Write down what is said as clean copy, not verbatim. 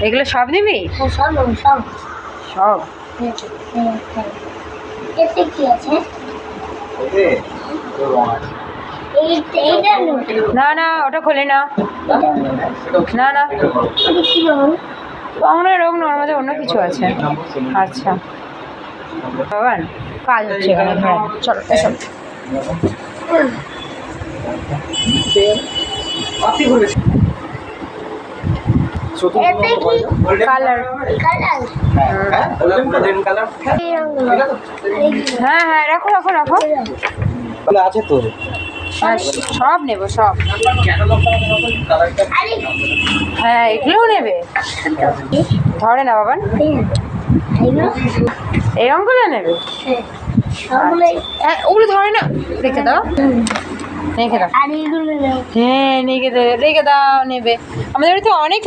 এগুলো সব নিবি? সব সব সব এতে কি আছে? না না, ওটা খোলে না। না না, আমরা এরকম নর্মালি অন্য কিছু আছে। আচ্ছা বাবান, কাজ হচ্ছে এখানে। হ্যাঁ চলো এসব। কালার হ্যাঁ হ্যাঁ, রাখো রাখো রাখো। আছে তো, হ্যাঁ সব নেবো সব। হ্যাঁ এগুলোও নেবে? ধরে না বাবান, এই রঙগুলো নেবে? হ্যাঁ ওগুলো ধরে না, রেখে দাও রেখে দাও। হ্যাঁ রেখে দাও রেখে দাও, নেবে। আমাদের বাড়িতে অনেক